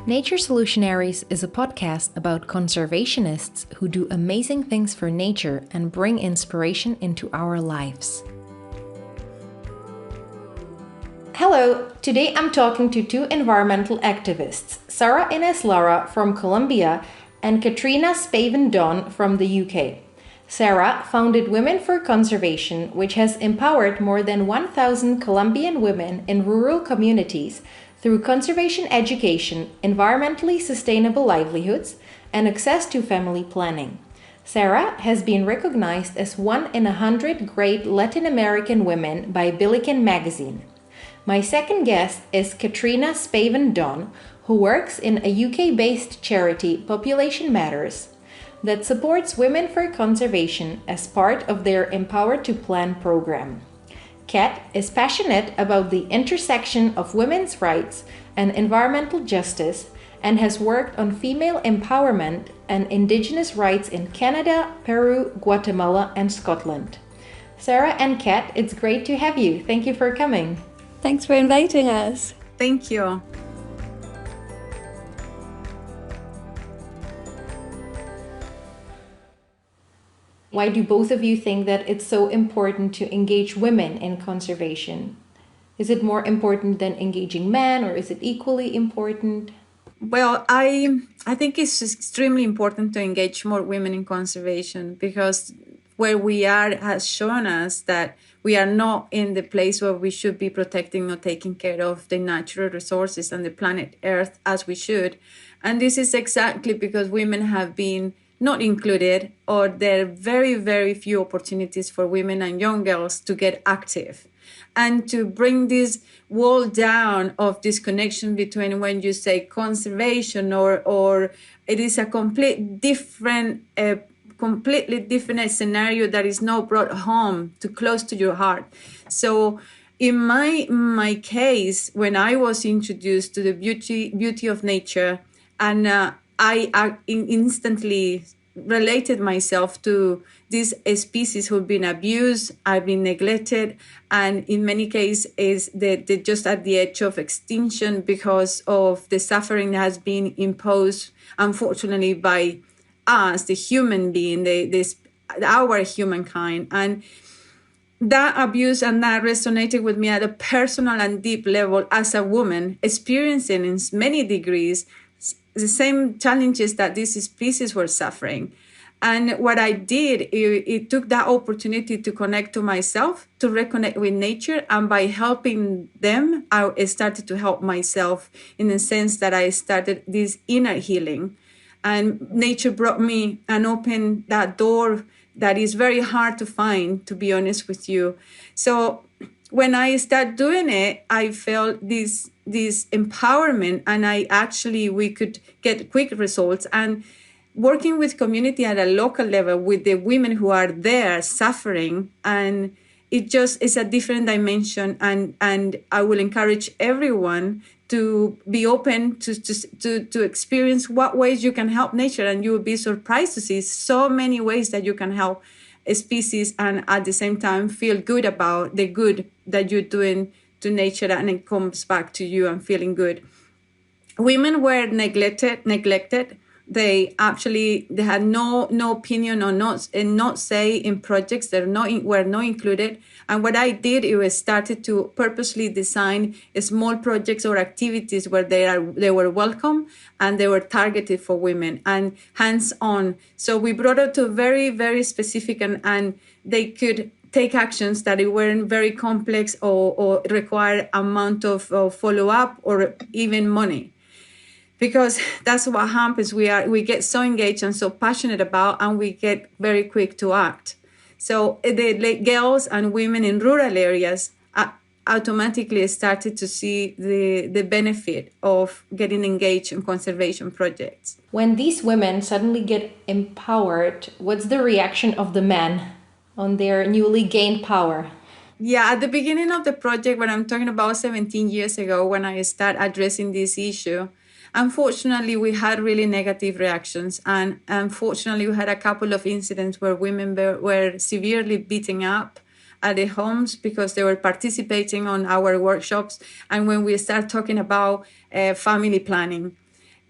Nature Solutionaries is a podcast about conservationists who do amazing things for nature and bring inspiration into our lives. Hello, today I'm talking to two environmental activists, Sara Inés Lara from Colombia and Catriona Spaven-Donn from the UK. Sara founded Women for Conservation, which has empowered more than 1,000 Colombian women in rural communities through conservation education, environmentally sustainable livelihoods, and access to family planning. Sara has been recognized as 1 in 100 great Latin American women by Billiken magazine. My second guest is Catriona Spaven-Donn, who works in a UK-based charity, Population Matters, that supports Women for Conservation as part of their Empowered to Plan program. Cat is passionate about the intersection of women's rights and environmental justice and has worked on female empowerment and indigenous rights in Canada, Peru, Guatemala, and Scotland. Sara and Cat, it's great to have you. Thank you for coming. Thanks for inviting us. Thank you. Why do both of you think that it's so important to engage women in conservation? Is it more important than engaging men, or is it equally important? Well, I think it's extremely important to engage more women in conservation, because where we are has shown us that we are not in the place where we should be protecting or taking care of the natural resources and the planet Earth as we should. And this is exactly because women have been not included, or there are very, very few opportunities for women and young girls to get active. And to bring this wall down of disconnection between when you say conservation or it is a completely different scenario that is not brought home too close to your heart. So in my case, when I was introduced to the beauty of nature, and I instantly related myself to these species who've been abused, have been neglected, and in many cases they're just at the edge of extinction because of the suffering that has been imposed, unfortunately, by us, the human being, our humankind. And that abuse and that resonated with me at a personal and deep level as a woman, experiencing in many degrees the same challenges that these species were suffering. And what I did, it took that opportunity to connect to myself, to reconnect with nature. And by helping them, I started to help myself in the sense that I started this inner healing. And nature brought me and opened that door that is very hard to find, to be honest with you. So when I started doing it, I felt this empowerment, and we could get quick results. And working with community at a local level with the women who are there suffering, and it just is a different dimension. And I will encourage everyone to be open to experience what ways you can help nature, and you will be surprised to see so many ways that you can help a species and at the same time feel good about the good that you're doing to nature, and it comes back to you and feeling good. Women were neglected. They had no opinion or not say in projects. Were not included. And what I did, it was started to purposely design small projects or activities where they were welcome and they were targeted for women and hands-on. So we brought it to very, very specific, and they could take actions that it weren't very complex or require amount of follow-up or even money. Because that's what happens. We get so engaged and so passionate about, and we get very quick to act. So the girls and women in rural areas automatically started to see the benefit of getting engaged in conservation projects. When these women suddenly get empowered, what's the reaction of the men on their newly gained power? Yeah, at the beginning of the project, when I'm talking about 17 years ago, when I started addressing this issue, unfortunately, we had really negative reactions. And unfortunately, we had a couple of incidents where women were severely beaten up at the homes because they were participating on our workshops. And when we start talking about family planning,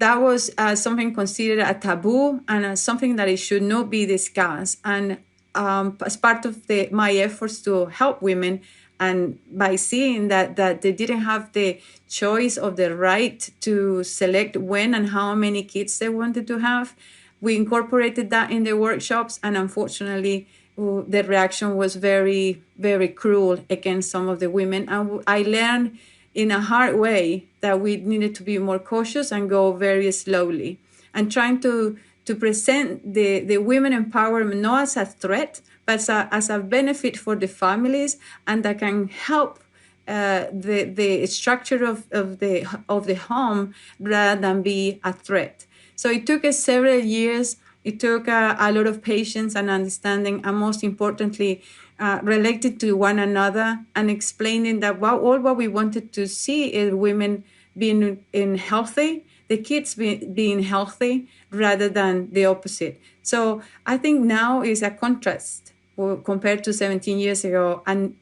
that was something considered a taboo and something that it should not be discussed. And as part of my efforts to help women, and by seeing that they didn't have the choice of the right to select when and how many kids they wanted to have, we incorporated that in the workshops. And unfortunately, the reaction was very, very cruel against some of the women. And I learned in a hard way that we needed to be more cautious and go very slowly, and trying to present the women empowerment not as a threat, but as a benefit for the families, and that can help the structure of the home rather than be a threat. So it took us several years. It took a lot of patience and understanding, and most importantly, related to one another, and explaining that all what we wanted to see is women being healthy, the kids being healthy, rather than the opposite. So I think now is a contrast compared to 17 years ago, and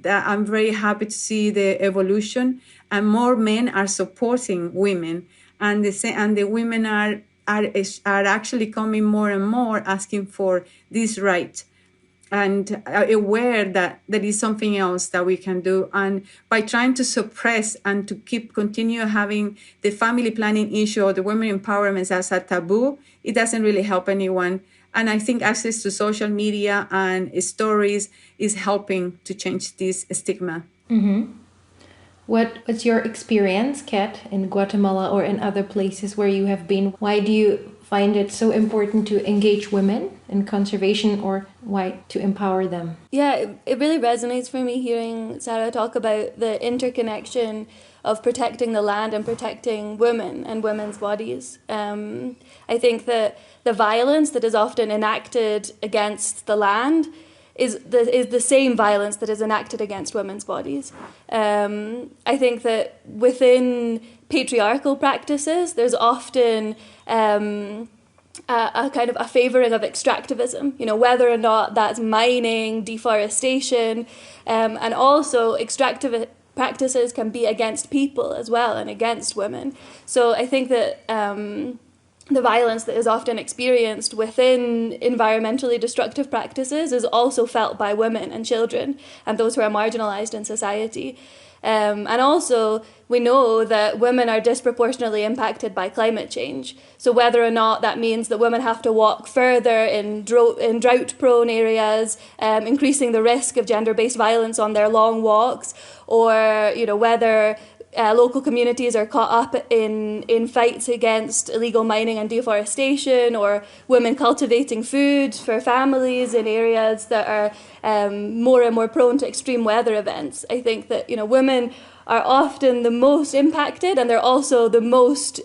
I'm very happy to see the evolution, and more men are supporting women, and the women are actually coming more and more asking for this right, and aware that there is something else that we can do. And by trying to suppress and to continue having the family planning issue or the women empowerment as a taboo, it doesn't really help anyone. And I think access to social media and stories is helping to change this stigma. Mm-hmm. What's your experience, Kat, in Guatemala or in other places where you have been? Why do you find it so important to engage women in conservation, or why to empower them? Yeah, it really resonates for me hearing Sara talk about the interconnection of protecting the land and protecting women and women's bodies. I think that the violence that is often enacted against the land is the same violence that is enacted against women's bodies. I think that within patriarchal practices, there's often a kind of a favouring of extractivism, whether or not that's mining, deforestation, and also extractive practices can be against people as well and against women. So I think that the violence that is often experienced within environmentally destructive practices is also felt by women and children and those who are marginalised in society. And also, we know that women are disproportionately impacted by climate change. So whether or not that means that women have to walk further in drought-prone areas, increasing the risk of gender-based violence on their long walks, or whether local communities are caught up in fights against illegal mining and deforestation, or women cultivating food for families in areas that are more and more prone to extreme weather events. I think that women are often the most impacted, and they're also the most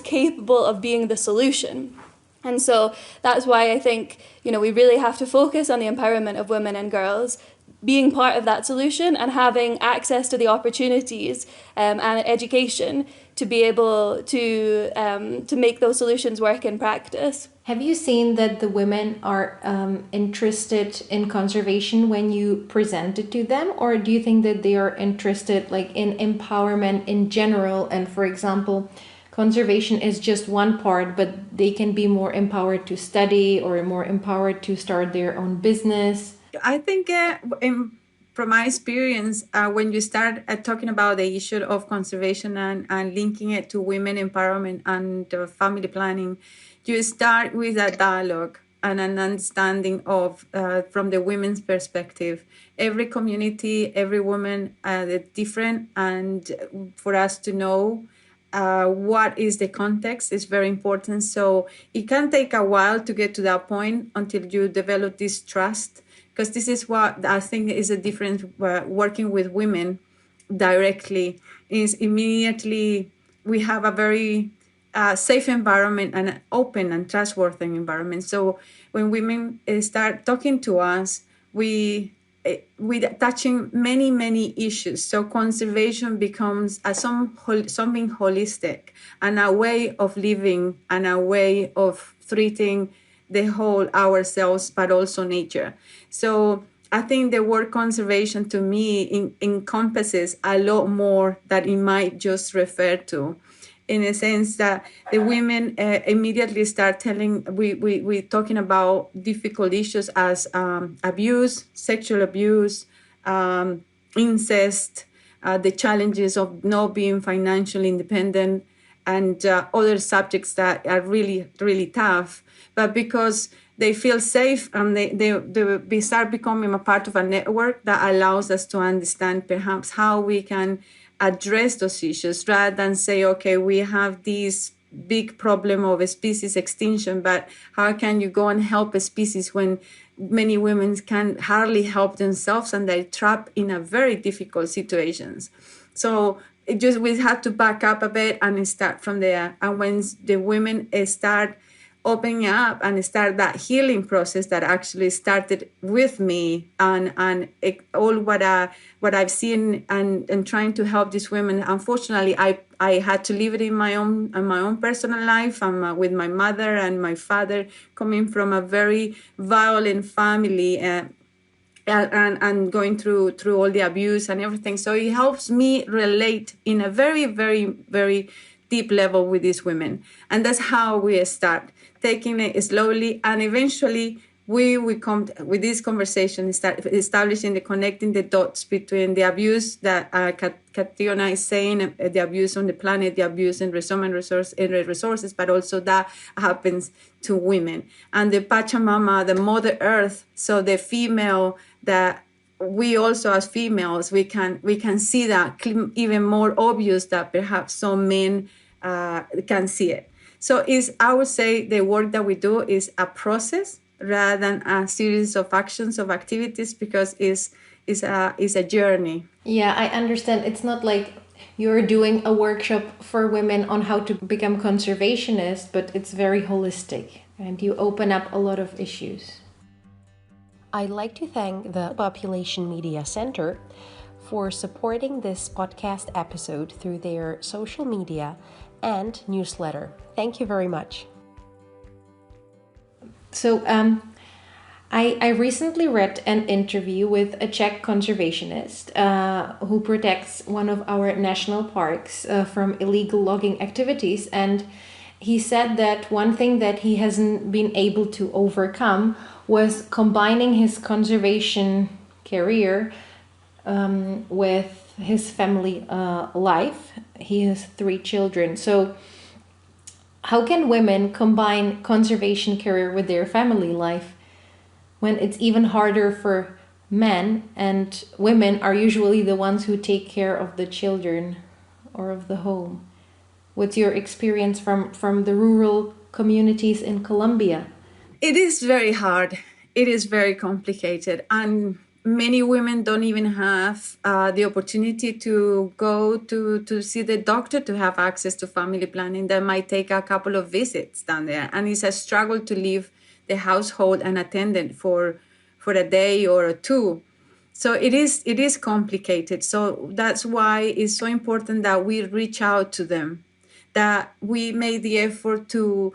capable of being the solution. And so that's why I think we really have to focus on the empowerment of women and girls, being part of that solution and having access to the opportunities and education to be able to make those solutions work in practice. Have you seen that the women are interested in conservation when you present it to them, or do you think that they are interested in empowerment in general, and for example, conservation is just one part, but they can be more empowered to study or more empowered to start their own business? I think from my experience, when you start talking about the issue of conservation and linking it to women empowerment and family planning, you start with a dialogue and an understanding of, from the women's perspective. Every community, every woman is different, and for us to know what is the context is very important. So it can take a while to get to that point until you develop this trust, because this is what I think is a difference working with women directly, is immediately we have a very safe environment and an open and trustworthy environment. So when women start talking to us, we touching many issues. So conservation becomes something holistic and a way of living and a way of treating the whole ourselves, but also nature. So I think the word conservation to me encompasses a lot more that it might just refer to. in a sense that the women immediately start telling, we're talking about difficult issues as abuse, sexual abuse, incest, the challenges of not being financially independent, and other subjects that are really, really tough. But because they feel safe and they start becoming a part of a network that allows us to understand perhaps how we can address those issues rather than say, okay, we have this big problem of a species extinction, but how can you go and help a species when many women can hardly help themselves and they're trapped in a very difficult situations. So we had to back up a bit and start from there. And when the women start opening up and start that healing process that actually started with me and all what I've seen and trying to help these women. Unfortunately, I had to live it in my own personal life. I'm with my mother and my father coming from a very violent family. And going through all the abuse and everything. So it helps me relate in a very, very, very deep level with these women. And that's how we start, taking it slowly. And eventually we come with this conversation, start establishing connecting the dots between the abuse that Catriona is saying, the abuse on the planet, the abuse in resources, but also that happens to women. And the Pachamama, the Mother Earth, so the female, that we also as females, we can see that even more obvious that perhaps some men can see it. So I would say the work that we do is a process rather than a series of actions, of activities, because it's a journey. Yeah, I understand. It's not like you're doing a workshop for women on how to become conservationist, but it's very holistic and you open up a lot of issues. I'd like to thank the Population Media Center for supporting this podcast episode through their social media and newsletter. Thank you very much. So I recently read an interview with a Czech conservationist who protects one of our national parks from illegal logging activities. And he said that one thing that he hasn't been able to overcome was combining his conservation career with his family life. He has 3 children. So how can women combine conservation career with their family life when it's even harder for men, and women are usually the ones who take care of the children or of the home? What's your experience from the rural communities in Colombia? It is very hard. It is very complicated. And many women don't even have the opportunity to go to see the doctor to have access to family planning. That might take a couple of visits down there. And it's a struggle to leave the household unattended for a day or 2. So it is complicated. So that's why it's so important that we reach out to them, that we make the effort to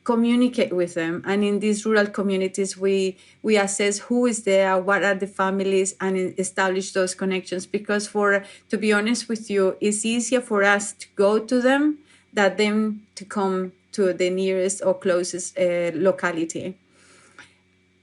communicate with them. And in these rural communities, we assess who is there, what are the families, and establish those connections. Because to be honest with you, it's easier for us to go to them than them to come to the nearest or closest locality.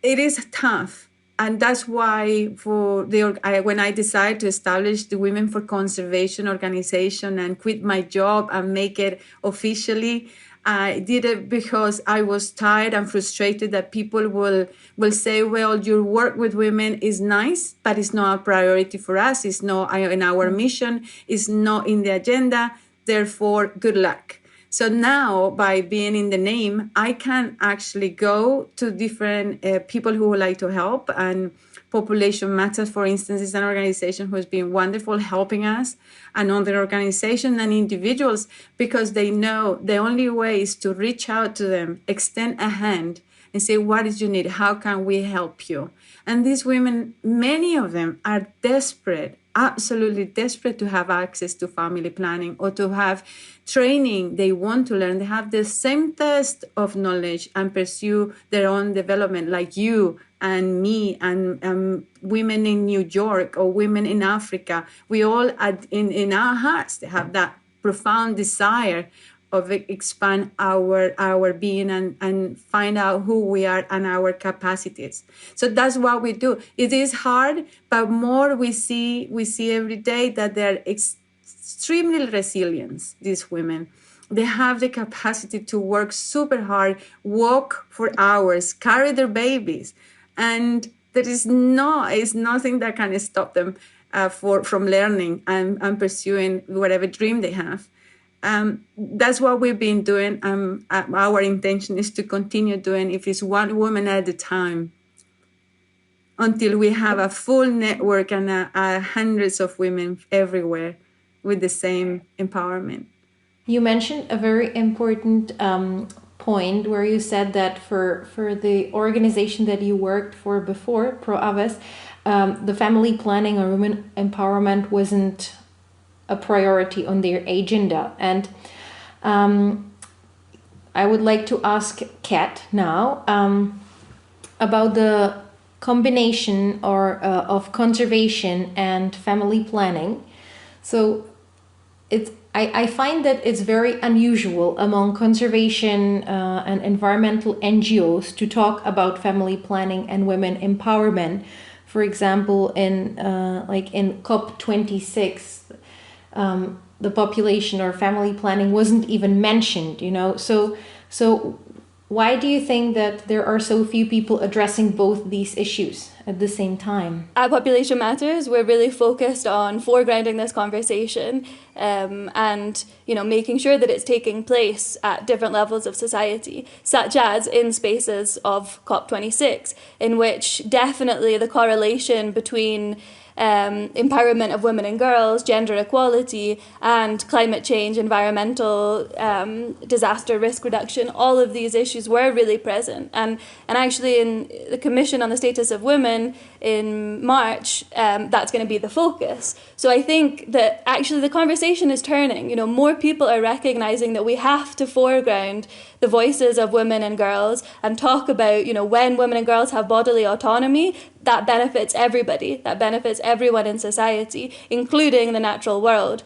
It is tough. And that's why when I decided to establish the Women for Conservation organization and quit my job and make it officially, I did it because I was tired and frustrated that people will say, well, your work with women is nice, but it's not a priority for us. It's not in our mission. It's not in the agenda. Therefore, good luck. So now, by being in the name, I can actually go to different people who would like to help. And Population Matters, for instance, is an organization who has been wonderful helping us, and other organizations and individuals, because they know the only way is to reach out to them, extend a hand, and say, what is you need? How can we help you? And these women, many of them are desperate, absolutely desperate to have access to family planning or to have training they want to learn. They have the same thirst of knowledge and pursue their own development, like you and me and women in New York or women in Africa. We all, in our hearts, they have that profound desire of expand our being and find out who we are and our capacities. So that's what we do. It is hard, but more we see every day that they're extremely resilient, these women. They have the capacity to work super hard, walk for hours, carry their babies, and there is nothing that can stop them from learning and pursuing whatever dream they have. That's what we've been doing. Our intention is to continue doing, if it's one woman at a time, until we have a full network and hundreds of women everywhere with the same empowerment. You mentioned a very important point where you said that for the organization that you worked for before, Pro Aves, the family planning or women empowerment wasn't a priority on their agenda. And I would like to ask Kat now about the combination of conservation and family planning. So I find that it's very unusual among conservation and environmental NGOs to talk about family planning and women empowerment. For example, in COP26, the population or family planning wasn't even mentioned, So why do you think that there are so few people addressing both these issues at the same time? At Population Matters, we're really focused on foregrounding this conversation and making sure that it's taking place at different levels of society, such as in spaces of COP26, in which definitely the correlation between empowerment of women and girls, gender equality, and climate change, environmental disaster risk reduction, all of these issues were really present. And actually in the Commission on the Status of Women in March, that's going to be the focus. So I think that actually the conversation is turning. More people are recognizing that we have to foreground the voices of women and girls and talk about, when women and girls have bodily autonomy, that benefits everybody, that benefits everyone in society, including the natural world.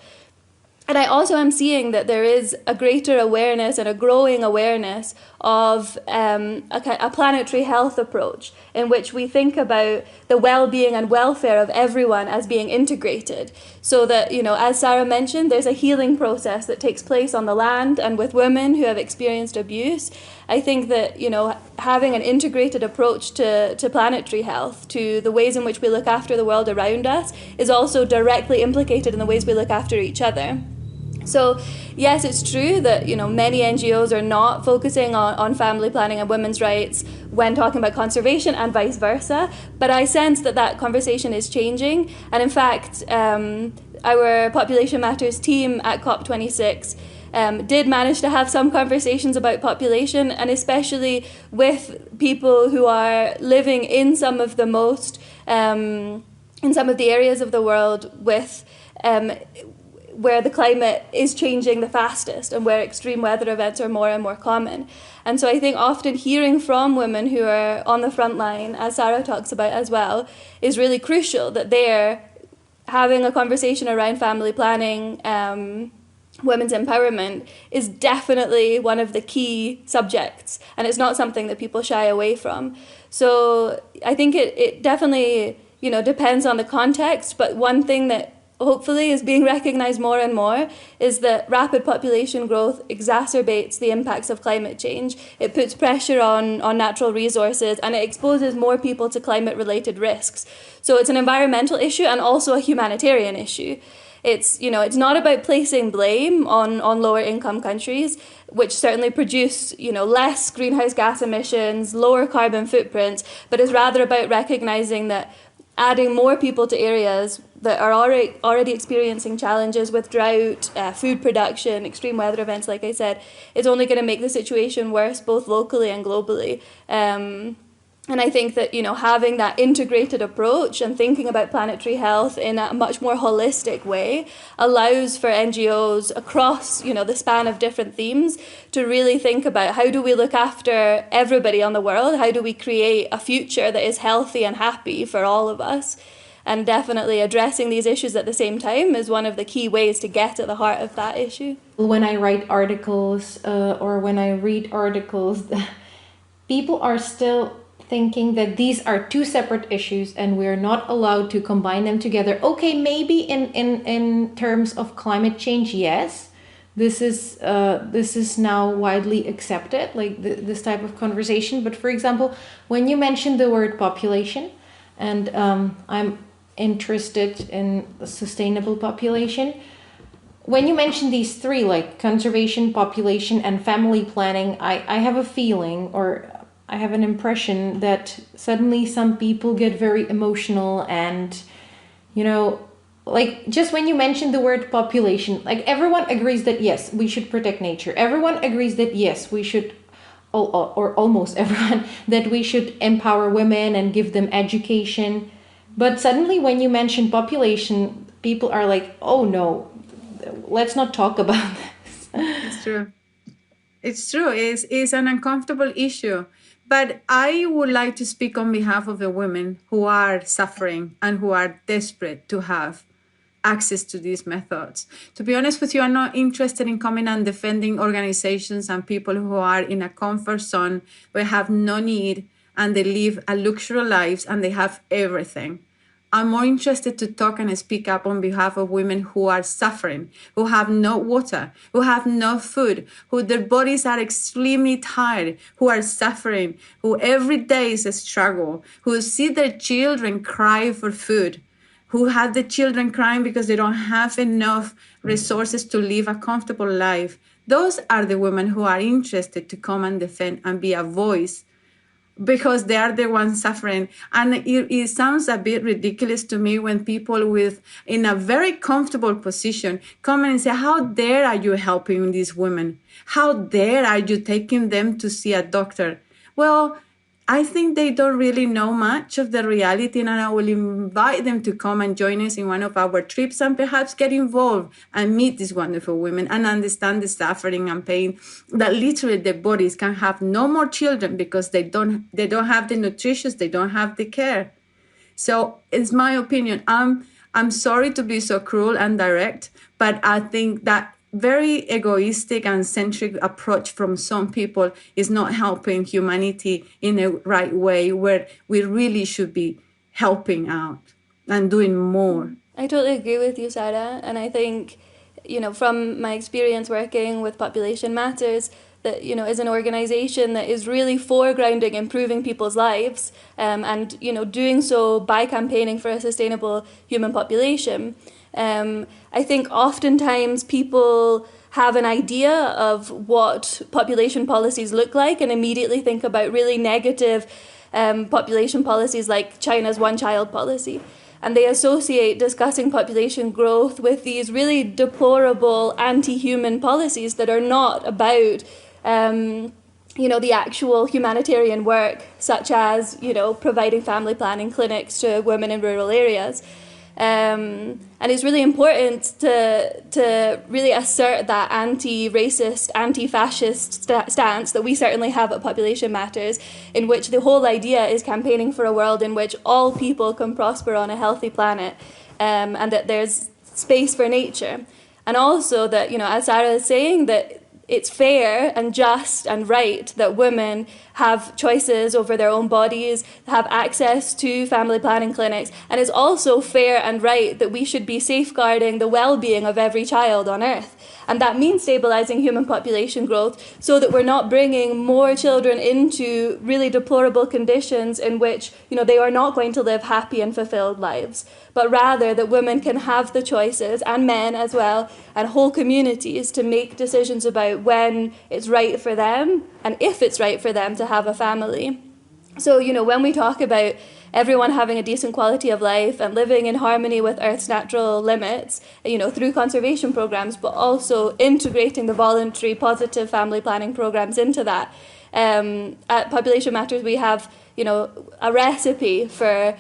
And I also am seeing that there is a greater awareness and a growing awareness of a planetary health approach in which we think about the well-being and welfare of everyone as being integrated. So that, as Sara mentioned, there's a healing process that takes place on the land and with women who have experienced abuse. I think that, having an integrated approach to planetary health, to the ways in which we look after the world around us, is also directly implicated in the ways we look after each other. So yes, it's true that many NGOs are not focusing on family planning and women's rights when talking about conservation and vice versa, but I sense that conversation is changing. And in fact, our Population Matters team at COP26 did manage to have some conversations about population, and especially with people who are living in some of the most, in some of the areas of the world with where the climate is changing the fastest and where extreme weather events are more and more common. And so I think often hearing from women who are on the front line, as Sara talks about as well, is really crucial, that they're having a conversation around family planning, women's empowerment is definitely one of the key subjects, and it's not something that people shy away from. So I think it definitely, depends on the context, but one thing that hopefully is being recognised more and more is that rapid population growth exacerbates the impacts of climate change. It puts pressure on natural resources, and it exposes more people to climate-related risks. So it's an environmental issue and also a humanitarian issue. It's not about placing blame on lower income countries, which certainly produce, less greenhouse gas emissions, lower carbon footprints, but it's rather about recognising that adding more people to areas that are already experiencing challenges with drought, food production, extreme weather events, like I said, is only going to make the situation worse, both locally and globally. And I think that, having that integrated approach and thinking about planetary health in a much more holistic way allows for NGOs across, the span of different themes to really think about how do we look after everybody on the world? How do we create a future that is healthy and happy for all of us? And definitely addressing these issues at the same time is one of the key ways to get at the heart of that issue. When I write articles or when I read articles, people are still thinking that these are two separate issues and we're not allowed to combine them together. Okay, maybe in terms of climate change, yes. This is now widely accepted, like this type of conversation. But for example, when you mentioned the word population, and I'm interested in the sustainable population, when you mention these three, like conservation, population, and family planning, I have a feeling, or I have an impression that suddenly some people get very emotional and, you know, like just when you mention the word population, like everyone agrees that yes, we should protect nature. Everyone agrees that yes, we should, or almost everyone, that we should empower women and give them education. But suddenly when you mention population, people are like, oh no, let's not talk about this. It's true. It's true. It's an uncomfortable issue. But I would like to speak on behalf of the women who are suffering and who are desperate to have access to these methods. To be honest with you, I'm not interested in coming and defending organizations and people who are in a comfort zone, where have no need and they live a luxury lives and they have everything. I'm more interested to talk and speak up on behalf of women who are suffering, who have no water, who have no food, who their bodies are extremely tired, who are suffering, who every day is a struggle, who see their children cry for food, who have the children crying because they don't have enough resources to live a comfortable life. Those are the women who are interested to come and defend and be a voice, because they are the ones suffering. And it sounds a bit ridiculous to me when people in a very comfortable position come and say, how dare are you helping these women? How dare are you taking them to see a doctor? Well, I think they don't really know much of the reality, and I will invite them to come and join us in one of our trips and perhaps get involved and meet these wonderful women and understand the suffering and pain that literally their bodies can have no more children because they don't have the nutrition, they don't have the care. So it's my opinion. I'm sorry to be so cruel and direct, but I think that very egoistic and centric approach from some people is not helping humanity in a right way, where we really should be helping out and doing more. I totally agree with you, Sara. And I think, from my experience working with Population Matters, that, is an organization that is really foregrounding improving people's lives, and, doing so by campaigning for a sustainable human population. I think oftentimes people have an idea of what population policies look like and immediately think about really negative population policies like China's one-child policy. And they associate discussing population growth with these really deplorable anti-human policies that are not about the actual humanitarian work, such as, providing family planning clinics to women in rural areas. And it's really important to really assert that anti-racist, anti-fascist stance that we certainly have at Population Matters, in which the whole idea is campaigning for a world in which all people can prosper on a healthy planet, and that there's space for nature. And also that, as Sara is saying, that it's fair and just and right that women have choices over their own bodies, have access to family planning clinics, and it's also fair and right that we should be safeguarding the well-being of every child on Earth. And that means stabilizing human population growth so that we're not bringing more children into really deplorable conditions in which, they are not going to live happy and fulfilled lives, but rather that women can have the choices, and men as well, and whole communities, to make decisions about when it's right for them and if it's right for them to have a family. So, when we talk about everyone having a decent quality of life and living in harmony with Earth's natural limits, through conservation programs, but also integrating the voluntary positive family planning programs into that. At Population Matters, we have, a recipe for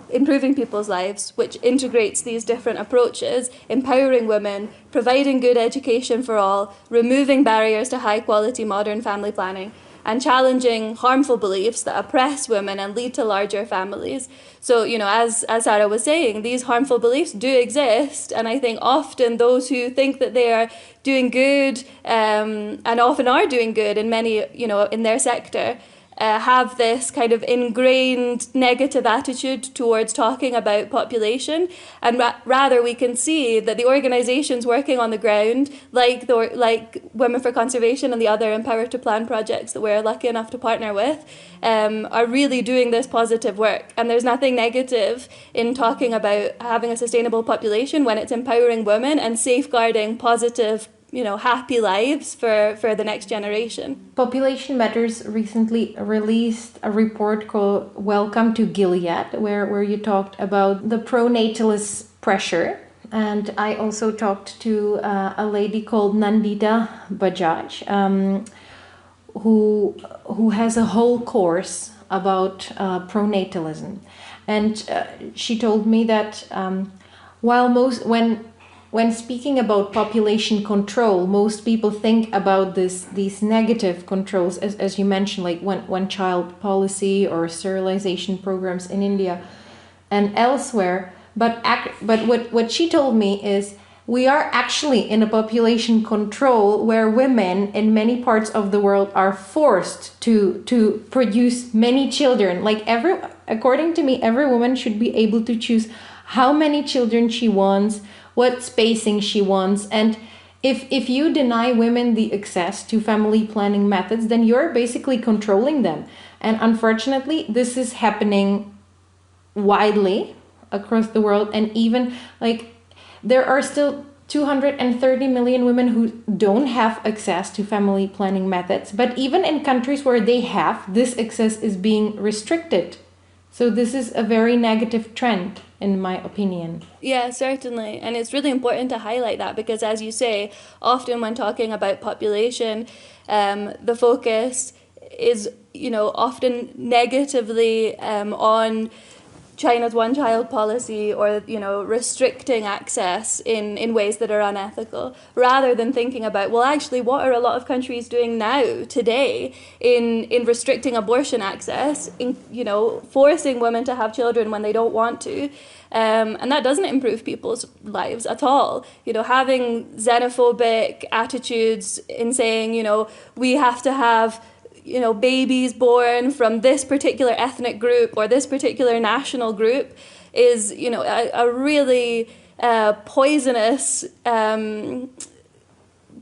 improving people's lives, which integrates these different approaches, empowering women, providing good education for all, removing barriers to high-quality modern family planning, and challenging harmful beliefs that oppress women and lead to larger families. So, as Sara was saying, these harmful beliefs do exist, and I think often those who think that they are doing good, and often are doing good in many, in their sector, have this kind of ingrained negative attitude towards talking about population, and rather we can see that the organisations working on the ground, like Women for Conservation and the other Empower to Plan projects that we're lucky enough to partner with, are really doing this positive work. And there's nothing negative in talking about having a sustainable population when it's empowering women and safeguarding positive, happy lives for the next generation. Population Matters recently released a report called Welcome to Gilead, where you talked about the pronatalist pressure. And I also talked to a lady called Nandita Bajaj, who has a whole course about pronatalism. And she told me that when speaking about population control, most people think about these negative controls, as you mentioned, like one-child policy or sterilization programs in India and elsewhere. But what she told me is we are actually in a population control where women in many parts of the world are forced to produce many children. According to me, every woman should be able to choose how many children she wants, what spacing she wants. And if you deny women the access to family planning methods, then you're basically controlling them. And unfortunately, this is happening widely across the world. And even there are still 230 million women who don't have access to family planning methods. But even in countries where they have, this access is being restricted. So this is a very negative trend, in my opinion. Yeah, certainly. And it's really important to highlight that because, as you say, often when talking about population, the focus is, often negatively on China's one-child policy or, restricting access in ways that are unethical, rather than thinking about, well, actually, what are a lot of countries doing now, today, in restricting abortion access, in, forcing women to have children when they don't want to. And that doesn't improve people's lives at all. Having xenophobic attitudes in saying, we have to have babies born from this particular ethnic group or this particular national group is, a really poisonous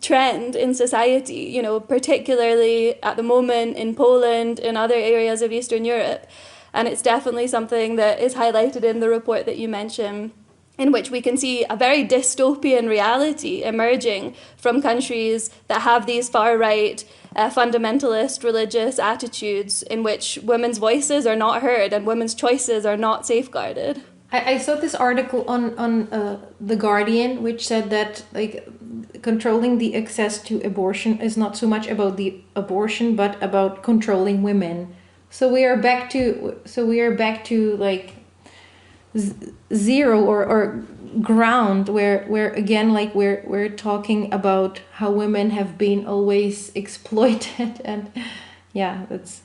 trend in society, particularly at the moment in Poland, in other areas of Eastern Europe. And it's definitely something that is highlighted in the report that you mentioned, in which we can see a very dystopian reality emerging from countries that have these far-right fundamentalist religious attitudes in which women's voices are not heard and women's choices are not safeguarded. I saw this article on The Guardian, which said that controlling the access to abortion is not so much about the abortion, but about controlling women. So we are back to zero or ground where again we're talking about how women have been always exploited, and it's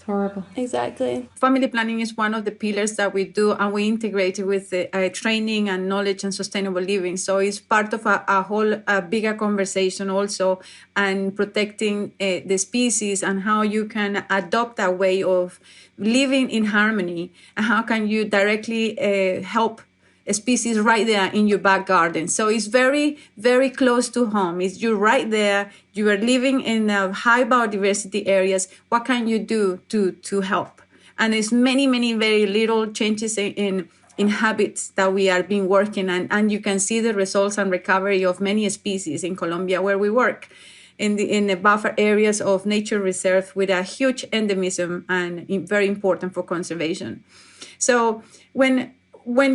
horrible. Exactly. Family planning is one of the pillars that we do, and we integrate it with training and knowledge and sustainable living. So it's part of a whole bigger conversation also, and protecting the species and how you can adopt a way of living in harmony, and how can you directly help a species right there in your back garden. So it's very, very close to home. It's you're right there. You are living in high biodiversity areas. What can you do to help? And there's many, many very little changes in habits that we are been working on. And you can see the results and recovery of many species in Colombia where we work in the buffer areas of nature reserve with a huge endemism and very important for conservation. So when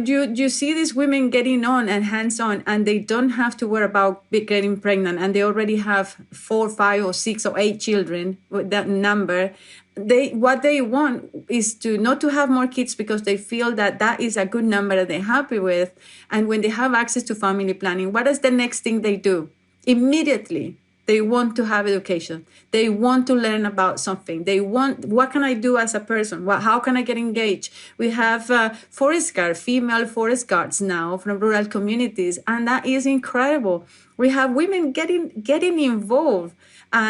you see these women getting on and hands-on, and they don't have to worry about getting pregnant, and they already have 4, 5, or 6 or 8 children with that number, what they want is to not to have more kids because they feel that is a good number that they're happy with. And when they have access to family planning, what is the next thing they do? Immediately, They want to have education. They want to learn about something. They want, what can I do as a person? How can I get engaged? We have forest guards, female forest guards now from rural communities, and that is incredible. We have women getting involved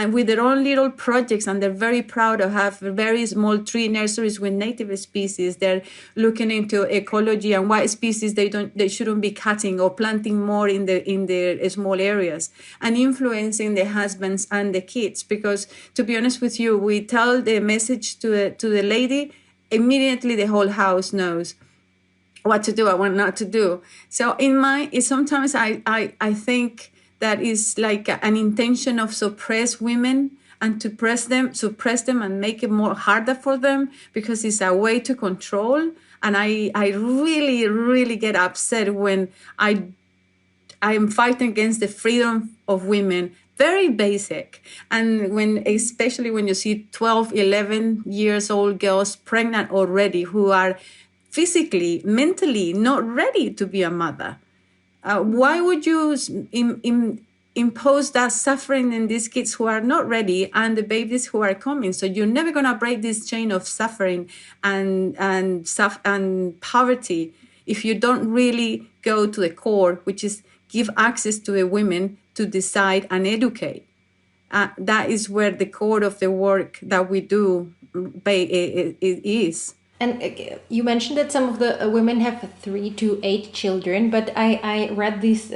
with their own little projects, and they're very proud of have very small tree nurseries with native species. They're looking into ecology and what species they shouldn't be cutting or planting more in their small areas, and influencing the husbands and the kids. Because to be honest with you, we tell the message to the lady, immediately the whole house knows what to do and what not to do. So sometimes I think that is like an intention of suppress women and to suppress them and make it more harder for them, because it's a way to control. And I really, really get upset when I am fighting against the freedom of women, very basic. And especially when you see 12, 11 years old girls pregnant already who are physically, mentally not ready to be a mother. Why would you impose that suffering in these kids who are not ready and the babies who are coming? So you're never going to break this chain of suffering and poverty if you don't really go to the core, which is give access to the women to decide and educate. That is where the core of the work that we do is. And you mentioned that some of the women have 3 to 8 children, but I read these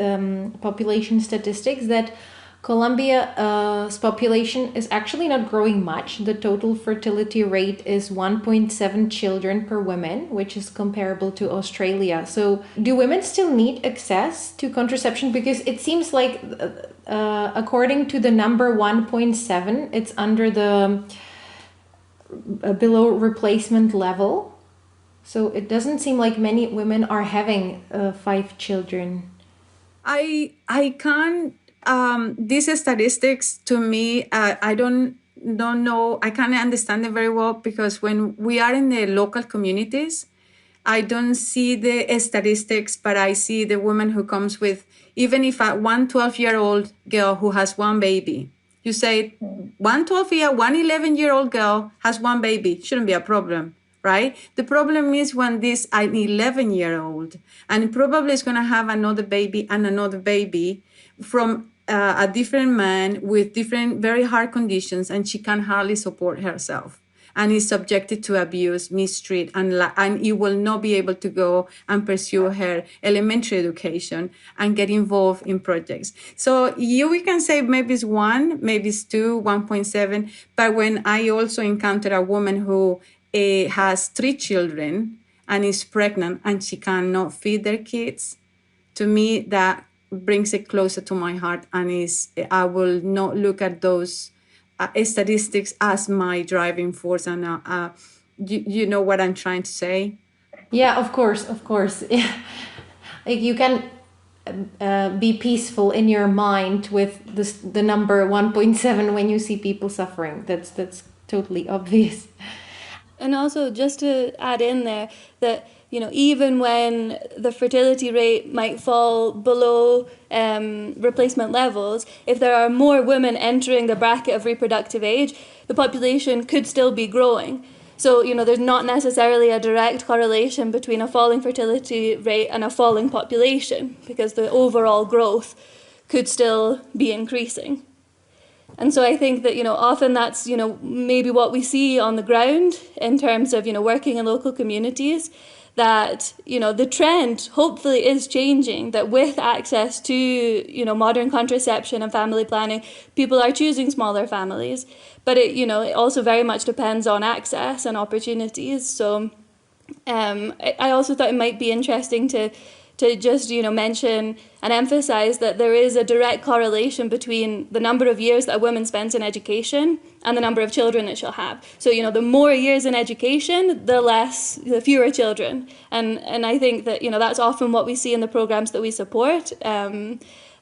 population statistics that Colombia's population is actually not growing much. The total fertility rate is 1.7 children per woman, which is comparable to Australia. So do women still need access to contraception? Because it seems like according to the number 1.7, it's under the below replacement level. So it doesn't seem like many women are having 5 children. I can't, these statistics to me, I don't know, I can't understand them very well, because when we are in the local communities, I don't see the statistics, but I see the woman who comes with, even if one 12-year-old girl who has 1 baby, you say 1 11-year-old girl has 1 baby, shouldn't be a problem, right? The problem is when this an 11-year-old, and probably is going to have another baby and another baby from a different man with different very hard conditions, and she can hardly support herself and is subjected to abuse, mistreat, and you will not be able to go and pursue her elementary education and get involved in projects. So we can say maybe it's 1, maybe it's 2, 1.7. But when I also encounter a woman who has 3 children and is pregnant and she cannot feed their kids, to me that brings it closer to my heart, and I will not look at those statistics as my driving force. And you know what I'm trying to say? Yeah, of course. Yeah. Like you can be peaceful in your mind with the number 1.7 when you see people suffering. That's totally obvious. And also, just to add in there that, you know, even when the fertility rate might fall below replacement levels, if there are more women entering the bracket of reproductive age, the population could still be growing. So, you know, there's not necessarily a direct correlation between a falling fertility rate and a falling population, because the overall growth could still be increasing. And so I think that, you know, often that's, you know, maybe what we see on the ground in terms of, you know, working in local communities, that, you know, the trend hopefully is changing, that with access to, you know, modern contraception and family planning, people are choosing smaller families. But it, you know, it also very much depends on access and opportunities. So I also thought it might be interesting to just, you know, mention and emphasize that there is a direct correlation between the number of years that a woman spends in education and the number of children that she'll have. So, you know, the more years in education, the fewer children. And I think that, you know, that's often what we see in the programs that we support,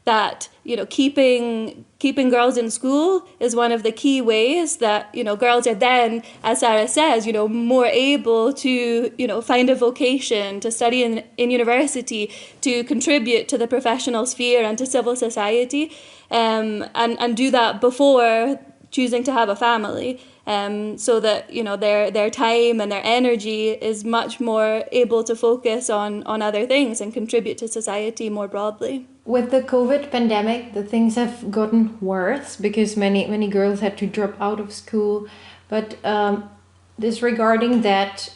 that, keeping girls in school is one of the key ways that, girls are then, as Sara says, more able to, find a vocation, to study in university, to contribute to the professional sphere and to civil society, and do that before choosing to have a family, so that their time and their energy is much more able to focus on other things and contribute to society more broadly. With the COVID pandemic, the things have gotten worse because many girls had to drop out of school. But disregarding that,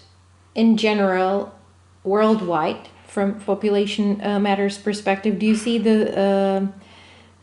in general, worldwide, from population matters perspective, do you see the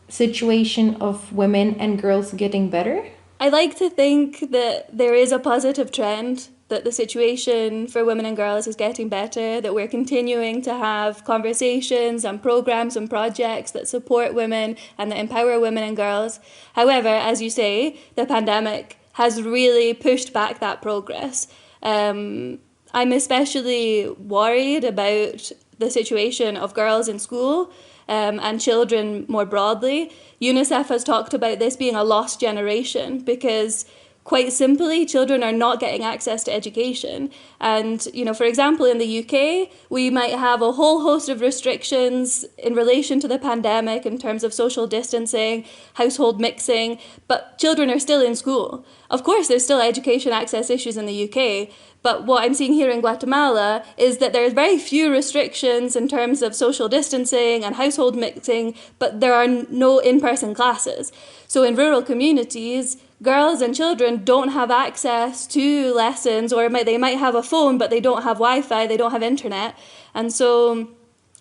situation of women and girls getting better? I like to think that there is a positive trend, that the situation for women and girls is getting better, that we're continuing to have conversations and programs and projects that support women and that empower women and girls. However, as you say, the pandemic has really pushed back that progress. I'm especially worried about the situation of girls in school and children more broadly. UNICEF has talked about this being a lost generation because, quite simply, children are not getting access to education. And, for example, in the UK, we might have a whole host of restrictions in relation to the pandemic in terms of social distancing, household mixing, but children are still in school. Of course, there's still education access issues in the UK, but what I'm seeing here in Guatemala is that there's very few restrictions in terms of social distancing and household mixing, but there are no in-person classes. So in rural communities, girls and children don't have access to lessons, or they might have a phone, but they don't have Wi-Fi, they don't have internet. And so,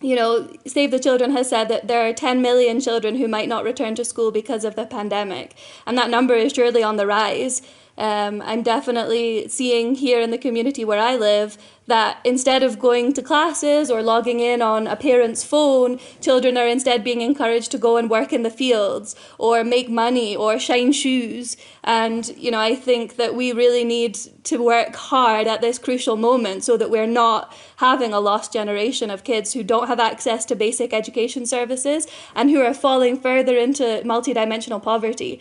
Save the Children has said that there are 10 million children who might not return to school because of the pandemic. And that number is surely on the rise. I'm definitely seeing here in the community where I live that instead of going to classes or logging in on a parent's phone, children are instead being encouraged to go and work in the fields or make money or shine shoes. And, I think that we really need to work hard at this crucial moment so that we're not having a lost generation of kids who don't have access to basic education services and who are falling further into multidimensional poverty,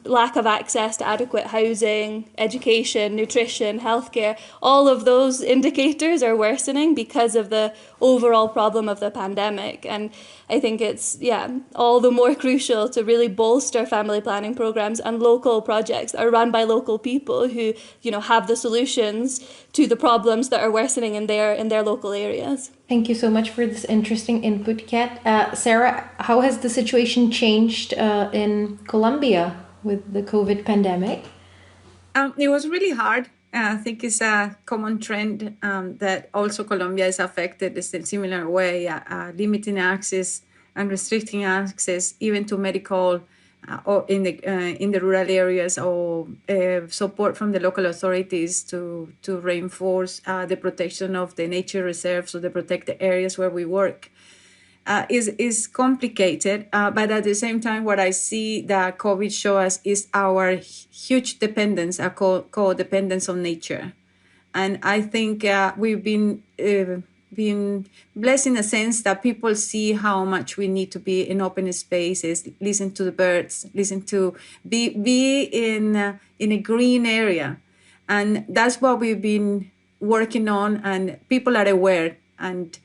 lack of access to adequate housing, education, nutrition, healthcare. All of those indicators are worsening because of the overall problem of the pandemic. And I think it's, all the more crucial to really bolster family planning programs and local projects that are run by local people who, have the solutions to the problems that are worsening in their local areas. Thank you so much for this interesting input, Kat. Sara, how has the situation changed in Colombia with the COVID pandemic? It was really hard. I think it's a common trend that also Colombia is affected in a similar way, limiting access and restricting access even to medical or in the rural areas, or support from the local authorities to reinforce the protection of the nature reserves or the protected areas where we work. Is complicated, but at the same time, what I see that COVID shows us is our huge dependence, our codependence on nature. And I think we've been blessed in a sense that people see how much we need to be in open spaces, listen to the birds, listen to be in a green area. And that's what we've been working on, and people are aware and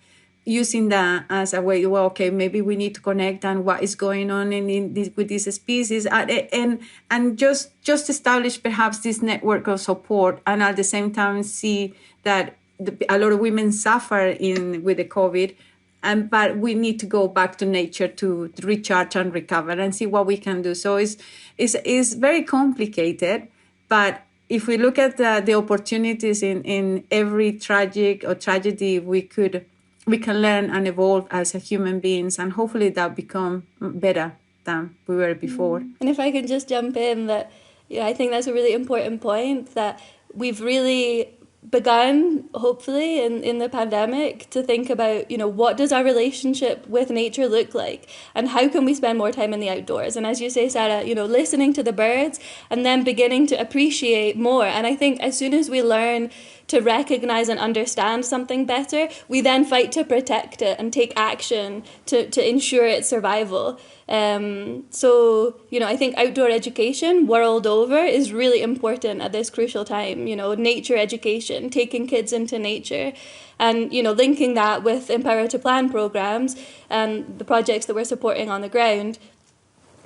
using that as a way, maybe we need to connect on what is going on with these species, and just establish perhaps this network of support, and at the same time see that a lot of women suffer with the COVID, but we need to go back to nature to recharge and recover and see what we can do. So it's very complicated, but if we look at the opportunities in every tragic or tragedy, we can learn and evolve as human beings, and hopefully that become better than we were before. And if I can just jump in, that I think that's a really important point, that we've really begun, hopefully, in the pandemic to think about, what does our relationship with nature look like, and how can we spend more time in the outdoors? And as you say, Sara, listening to the birds and then beginning to appreciate more. And I think as soon as we learn to recognize and understand something better, we then fight to protect it and take action to ensure its survival. So, I think outdoor education world over is really important at this crucial time. Nature education, taking kids into nature, and, linking that with Empower to Plan programs and the projects that we're supporting on the ground.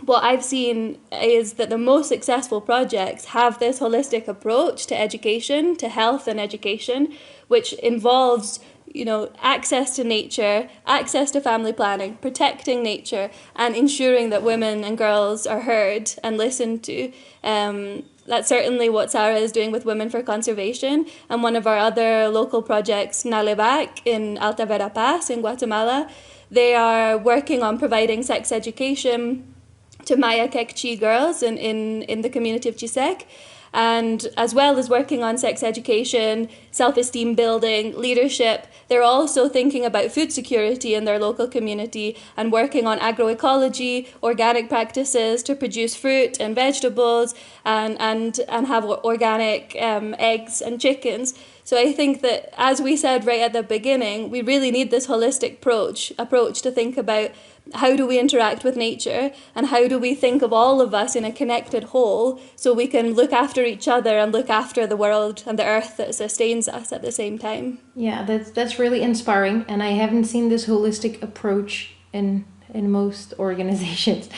What I've seen is that the most successful projects have this holistic approach to education, to health and education, which involves, access to nature, access to family planning, protecting nature, and ensuring that women and girls are heard and listened to. That's certainly what Sara is doing with Women for Conservation, and one of our other local projects, Nalevac, in Alta Verapaz in Guatemala. They are working on providing sex education to Maya Kekchi girls in the community of Chisek, and as well as working on sex education, self-esteem building, leadership, they're also thinking about food security in their local community and working on agroecology, organic practices to produce fruit and vegetables and have organic eggs and chickens. So I think that, as we said right at the beginning, we really need this holistic approach to think about how do we interact with nature and how do we think of all of us in a connected whole so we can look after each other and look after the world and the earth that sustains us at the same time. Yeah, that's really inspiring, and I haven't seen this holistic approach in most organizations.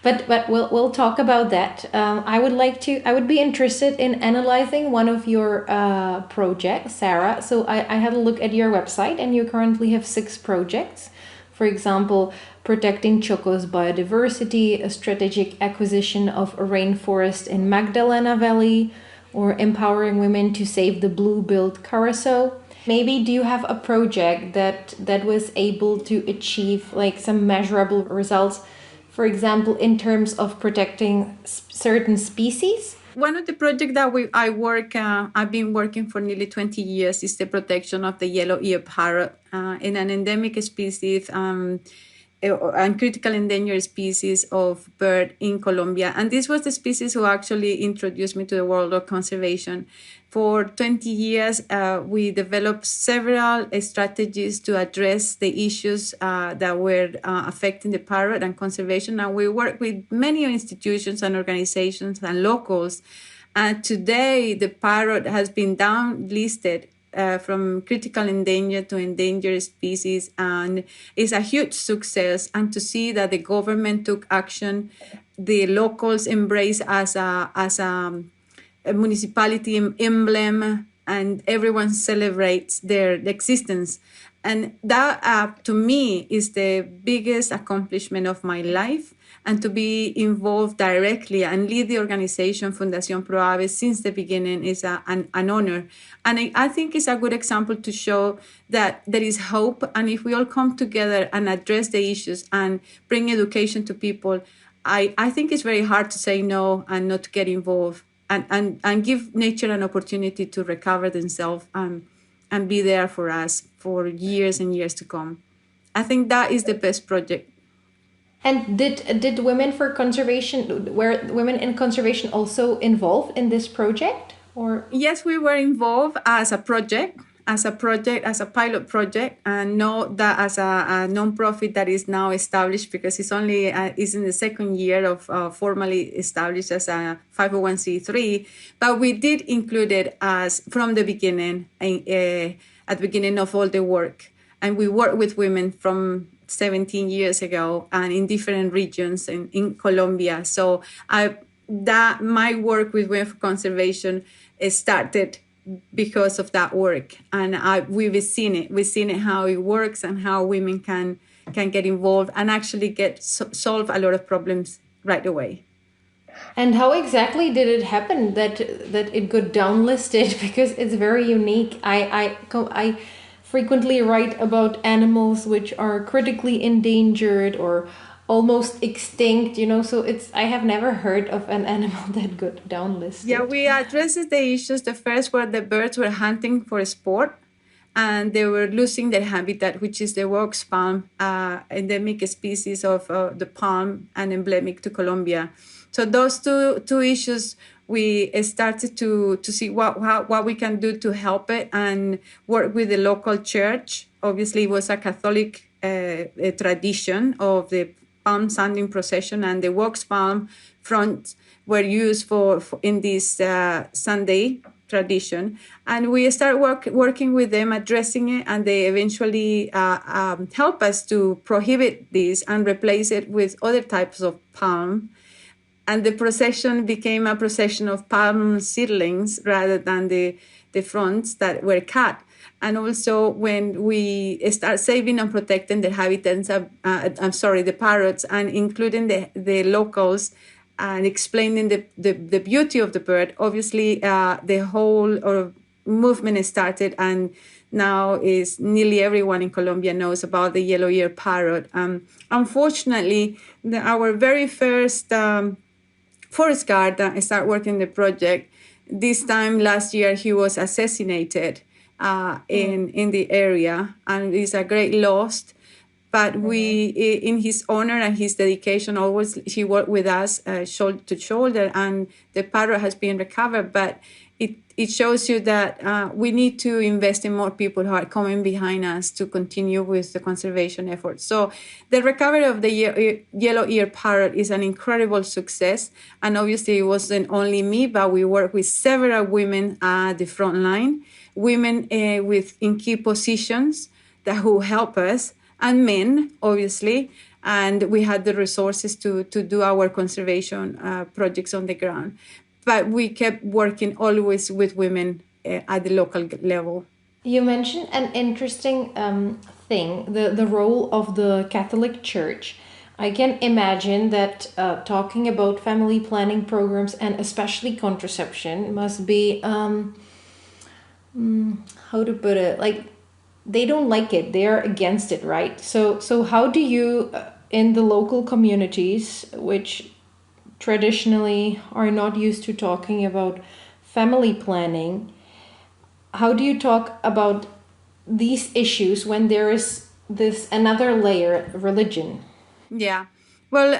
But we'll talk about that. I would be interested in analyzing one of your projects, Sara. So I had a look at your website, and you currently have 6 projects. For example, protecting Choco's biodiversity, a strategic acquisition of a rainforest in Magdalena Valley, or empowering women to save the blue-billed curassow. Maybe do you have a project that was able to achieve like some measurable results, for example, in terms of protecting certain species? One of the projects that I've been working for nearly 20 years is the protection of the yellow-eared parrot in an endemic species and critical endangered species of bird in Colombia. And this was the species who actually introduced me to the world of conservation. For 20 years, we developed several strategies to address the issues that were affecting the parrot and conservation. And we work with many institutions and organizations and locals. And today, the parrot has been downlisted from critical endangered to endangered species, and it's a huge success. And to see that the government took action, the locals embrace as a municipality emblem, and everyone celebrates their existence. And that, to me, is the biggest accomplishment of my life. And to be involved directly and lead the organization Fundación ProAves since the beginning is an honor. And I think it's a good example to show that there is hope. And if we all come together and address the issues and bring education to people, I think it's very hard to say no and not get involved and give nature an opportunity to recover themselves and be there for us for years and years to come. I think that is the best project. And did Women for Conservation, were Women in Conservation also involved in this project? Or yes, we were involved as a pilot project, and not that as a non-profit that is now established, because it's only is in the second year of formally established as a 501c3. But we did include it as from the beginning, at the beginning of all the work, and we worked with women from 17 years ago and in different regions in Colombia. So my work with Women for Conservation started because of that work, and we've seen it how it works and how women can get involved and actually solve a lot of problems right away. And how exactly did it happen that it got downlisted? Because it's very unique. I frequently write about animals which are critically endangered or almost extinct, so I have never heard of an animal that got downlisted. Yeah, we addressed the issues. The first were the birds were hunting for sport, and they were losing their habitat, which is the wax palm, endemic species of the palm and emblemic to Colombia. So those two issues we started to see what we can do to help it and work with the local church. Obviously, it was a Catholic tradition of the palm sanding procession, and the wax palm fronts were used for in this Sunday tradition. And we started working with them, addressing it, and they eventually help us to prohibit this and replace it with other types of palm. And the procession became a procession of palm seedlings rather than the fronts that were cut. And also when we start saving and protecting the habitats of, the parrots, and including the locals and explaining the beauty of the bird, obviously the whole movement started, and now is nearly everyone in Colombia knows about the yellow-eared parrot. Unfortunately, our very first forest guard started working the project. This time last year, he was assassinated in the area, and it's a great loss. But we, in his honor and his dedication, always he worked with us shoulder to shoulder, and the parrot has been recovered. But it shows you that we need to invest in more people who are coming behind us to continue with the conservation efforts. So the recovery of the yellow-eared parrot is an incredible success. And obviously it wasn't only me, but we worked with several women at the front line, women in key positions who help us, and men, obviously. And we had the resources to do our conservation projects on the ground. But we kept working always with women at the local level. You mentioned an interesting thing, the role of the Catholic Church. I can imagine that talking about family planning programs and especially contraception must be, how to put it, like they don't like it, they are against it, right? So how do you, in the local communities, which traditionally are not used to talking about family planning, how do you talk about these issues when there is this another layer, religion? Yeah, well,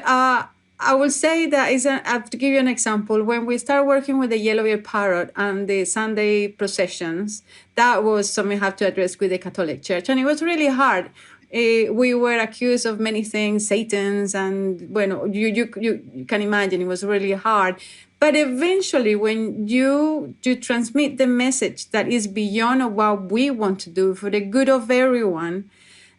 I will say that I have to give you an example. When we started working with the yellow-eared parrot and the Sunday processions, that was something we have to address with the Catholic Church, and it was really hard. We were accused of many things, Satans, and well, you can imagine it was really hard. But eventually, when you transmit the message that is beyond what we want to do for the good of everyone,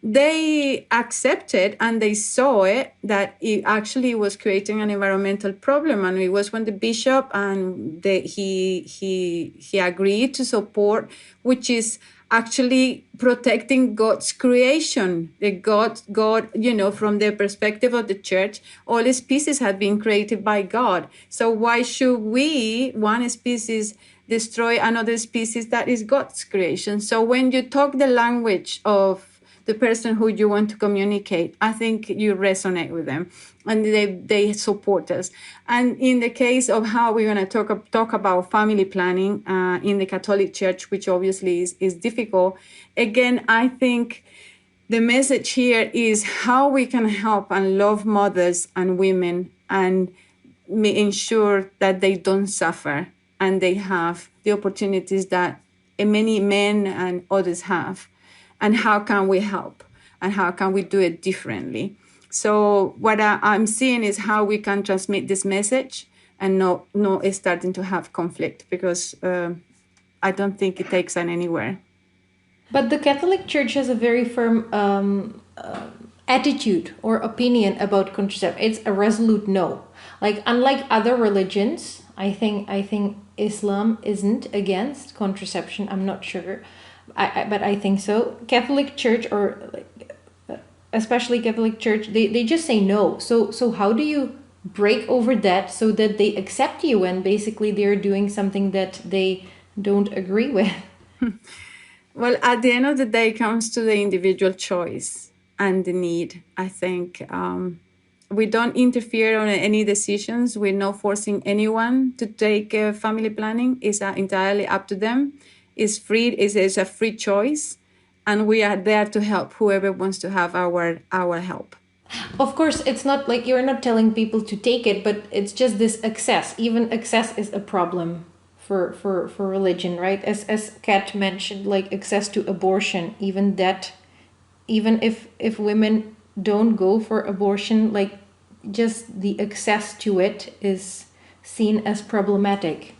they accepted and they saw it, that it actually was creating an environmental problem. And it was when the bishop and he agreed to support, which is actually protecting God's creation. The God, from the perspective of the church, all species have been created by God. So why should we, one species, destroy another species that is God's creation? So when you talk the language of the person who you want to communicate, I think you resonate with them and they support us. And in the case of how we're going to talk about family planning in the Catholic Church, which obviously is difficult, again, I think the message here is how we can help and love mothers and women and ensure that they don't suffer and they have the opportunities that many men and others have. And how can we help? And how can we do it differently? So what I'm seeing is how we can transmit this message and not starting to have conflict, because I don't think it takes us anywhere. But the Catholic Church has a very firm attitude or opinion about contraception. It's a resolute no. Like unlike other religions, I think Islam isn't against contraception. I'm not sure. But I think so. Catholic Church, or especially Catholic Church, they just say no. So how do you break over that so that they accept you when basically they're doing something that they don't agree with? Well, at the end of the day, it comes to the individual choice and the need. I think we don't interfere on any decisions. We're not forcing anyone to take family planning. It's entirely up to them. It's free. It's a free choice, and we are there to help whoever wants to have our help. Of course, it's not like you're not telling people to take it, but it's just this excess. Even excess is a problem for religion, right? As Kat mentioned, like access to abortion, even that, even if women don't go for abortion, like just the access to it is seen as problematic.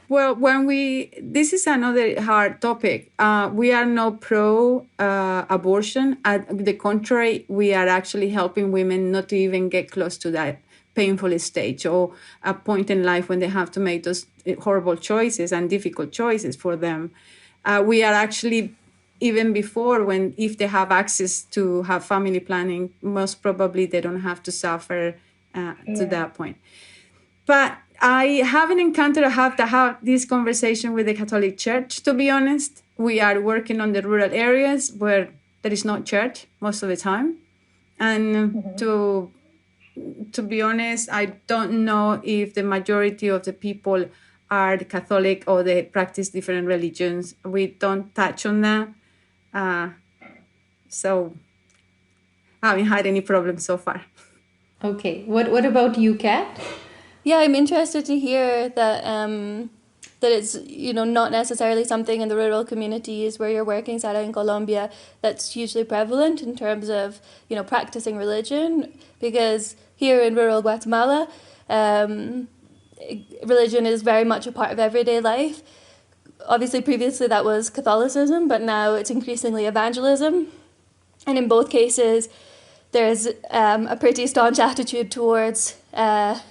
Well, this is another hard topic. We are not pro abortion. At the contrary, we are actually helping women not to even get close to that painful stage or a point in life when they have to make those horrible choices and difficult choices for them. We are actually, even before, if they have access to have family planning, most probably they don't have to suffer to that point. But I haven't encountered have to have this conversation with the Catholic Church, to be honest. We are working on the rural areas where there is no church most of the time. And to be honest, I don't know if the majority of the people are Catholic or they practice different religions. We don't touch on that. So I haven't had any problems so far. Okay. What about you, Kat? Yeah, I'm interested to hear that that it's, not necessarily something in the rural communities where you're working, Sara, in Colombia, that's hugely prevalent in terms of, practicing religion. Because here in rural Guatemala, religion is very much a part of everyday life. Obviously, previously that was Catholicism, but now it's increasingly evangelism. And in both cases, there's a pretty staunch attitude towards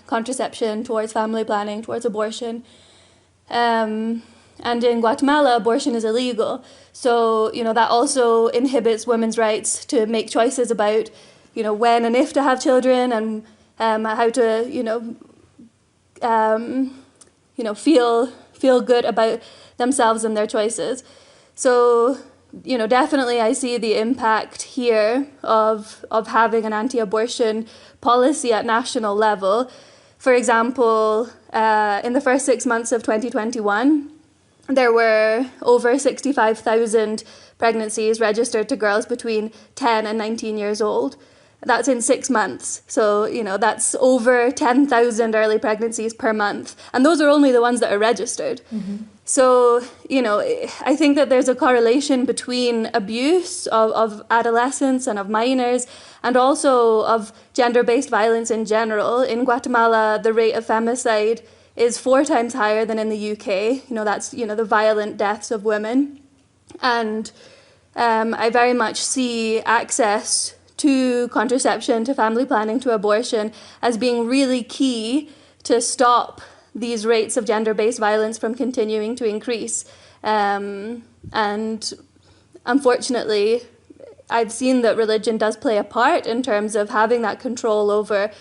contraception, towards family planning, towards abortion. And in Guatemala, abortion is illegal. So, that also inhibits women's rights to make choices about, when and if to have children and how to, feel good about themselves and their choices. So, definitely I see the impact here of having an anti-abortion policy at national level. For example, in the first 6 months of 2021, there were over 65,000 pregnancies registered to girls between 10 and 19 years old. That's in 6 months. So, that's over 10,000 early pregnancies per month. And those are only the ones that are registered. Mm-hmm. So, I think that there's a correlation between abuse of adolescents and of minors and also of gender-based violence in general. In Guatemala, the rate of femicide is 4 times higher than in the UK. That's, the violent deaths of women. And I very much see access to contraception, to family planning, to abortion as being really key to stop these rates of gender-based violence from continuing to increase. And unfortunately, I've seen that religion does play a part in terms of having that control over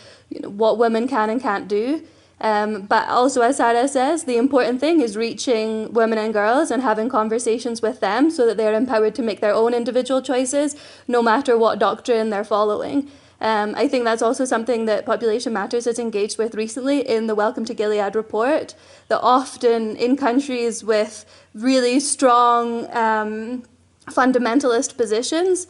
what women can and can't do. But also, as Sara says, the important thing is reaching women and girls and having conversations with them so that they're empowered to make their own individual choices, no matter what doctrine they're following. I think that's also something that Population Matters has engaged with recently in the Welcome to Gilead report, that often in countries with really strong fundamentalist positions,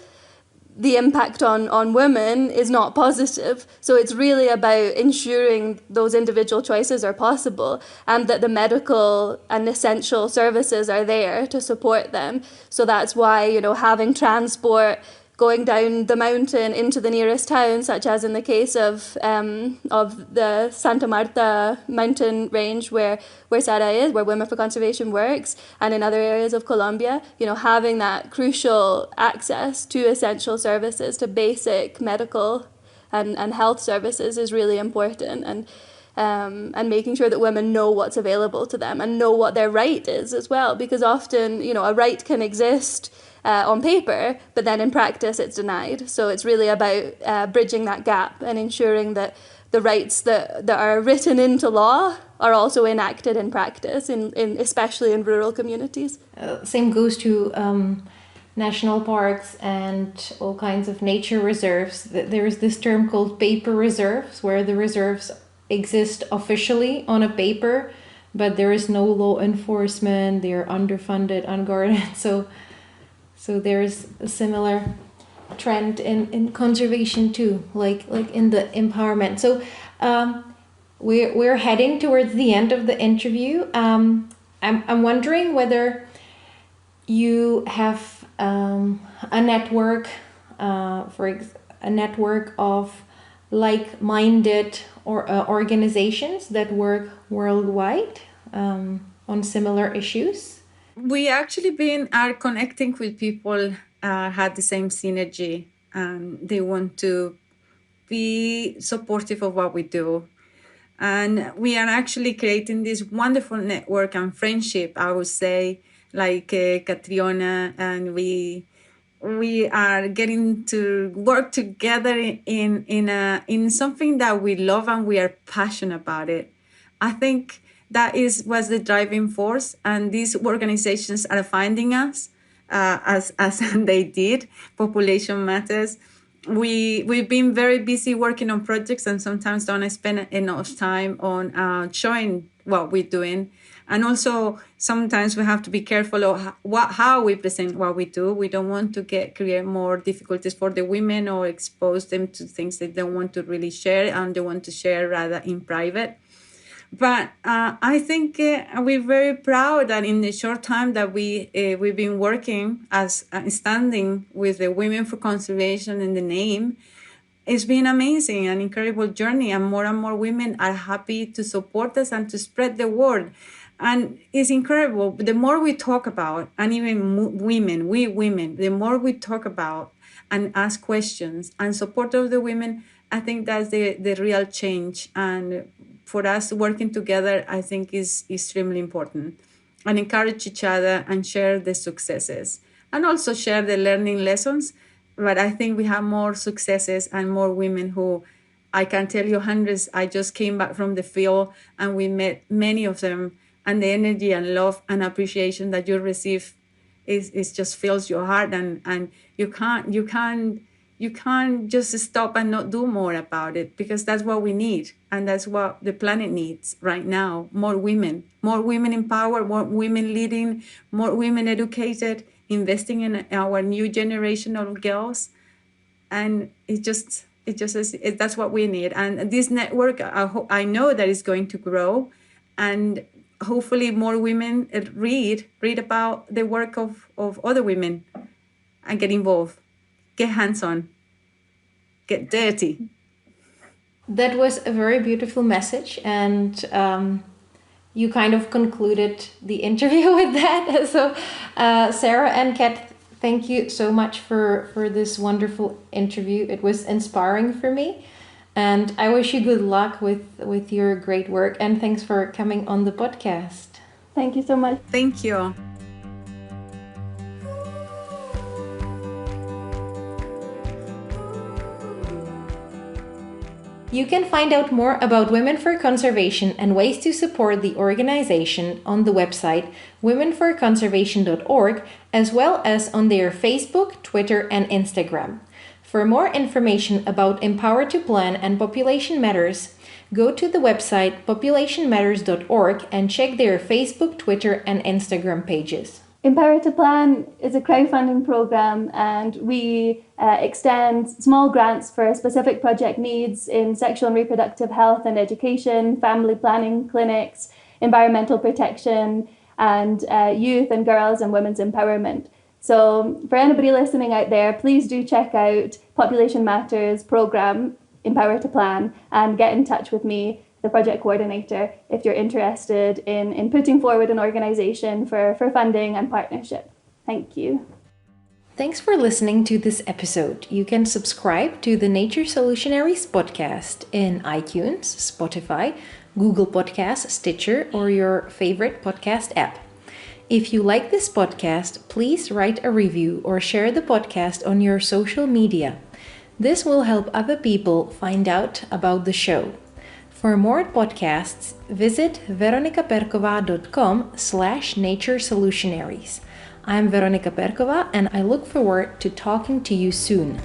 the impact on women is not positive. So it's really about ensuring those individual choices are possible and that the medical and essential services are there to support them. So that's why, having transport, going down the mountain into the nearest town, such as in the case of the Santa Marta mountain range where Sara is, where Women for Conservation works, and in other areas of Colombia, having that crucial access to essential services, to basic medical and health services is really important, and making sure that women know what's available to them and know what their right is as well, because often, a right can exist on paper, but then in practice it's denied. So it's really about bridging that gap and ensuring that the rights that are written into law are also enacted in practice, especially in rural communities. Same goes to national parks and all kinds of nature reserves. There is this term called paper reserves, where the reserves exist officially on a paper, but there is no law enforcement, they're underfunded, unguarded. So there's a similar trend in conservation too, like in the empowerment. So we're heading towards the end of the interview. I'm wondering whether you have a network, a network of like-minded or organizations that work worldwide on similar issues. We actually are connecting with people had the same synergy, and they want to be supportive of what we do. And we are actually creating this wonderful network and friendship, I would say, like Catriona, and we are getting to work together in something that we love and we are passionate about it. I think that was the driving force, and these organizations are finding us as they did. Population Matters. We've been very busy working on projects, and sometimes don't spend enough time on showing what we're doing. And also sometimes we have to be careful of how we present what we do. We don't want to create more difficulties for the women or expose them to things they don't want to really share, and they want to share rather in private. But I think we're very proud that in the short time that we've been working as standing with the Women for Conservation in the name, it's been amazing, an incredible journey, and more women are happy to support us and to spread the word. And it's incredible. The more we talk about, and even we women, the more we talk about and ask questions and support of the women, I think that's the real change. And for us working together, I think is extremely important, and encourage each other and share the successes and also share the learning lessons. But I think we have more successes and more women who, I can tell you hundreds. I just came back from the field and we met many of them, and the energy and love and appreciation that you receive is just fills your heart, and you can't just stop and not do more about it, because that's what we need, and that's what the planet needs right now. More women empowered, more women leading, more women educated, investing in our new generation of girls. And that's what we need. And this network, I know that is going to grow, and hopefully more women read about the work of other women and get involved, get hands-on, get dirty. That was a very beautiful message, and you kind of concluded the interview with that. So Sara and Kat, thank you so much for this wonderful interview. It was inspiring for me, and I wish you good luck with your great work, and thanks for coming on the podcast. Thank you so much. Thank you. You can find out more about Women for Conservation and ways to support the organization on the website womenforconservation.org, as well as on their Facebook, Twitter, and Instagram. For more information about Empower to Plan and Population Matters, go to the website populationmatters.org and check their Facebook, Twitter, and Instagram pages. Empower to Plan is a crowdfunding program, and we extend small grants for specific project needs in sexual and reproductive health and education, family planning clinics, environmental protection, and youth and girls and women's empowerment. So for anybody listening out there, please do check out Population Matters program, Empower to Plan, and get in touch with me, the project coordinator, if you're interested in putting forward an organisation for funding and partnership. Thank you. Thanks for listening to this episode. You can subscribe to the Nature Solutionaries podcast in iTunes, Spotify, Google Podcasts, Stitcher, or your favorite podcast app. If you like this podcast, please write a review or share the podcast on your social media. This will help other people find out about the show. For more podcasts, visit veronicaperkova.com/Nature Solutionaries. I'm Veronica Perkova, and I look forward to talking to you soon.